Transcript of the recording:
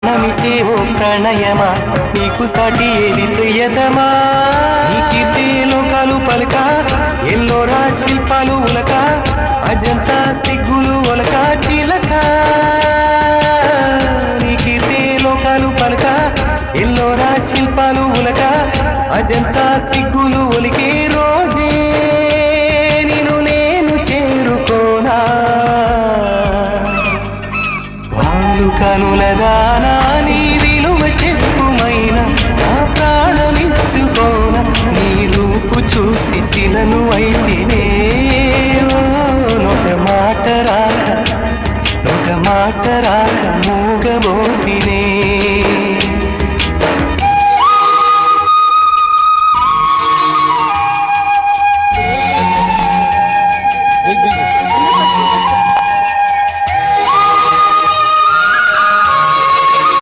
నమిచే ఓ ప్రణయమా నీకు సాటి ఏది ప్రియతమా నీ కీర్తి లోకాలు పలక ఎల్లోరా శిల్పాలు ఉలక అజంతా సిగ్గులు ఒలక చిలక నీ కీర్తి లోకాలు పలక ఎల్లోరా శిల్పాలు ఉలక అజంతా సిగ్గులు ఒలికే రోజే నిన్ను నేను చేరుకోనా వాలు కనులదానా నీ విలువ చెప్పుమైనా నా ప్రాణమిచ్చుకోన నీ రూపు చూసి శిలను అయితేనే నొక మాట రాక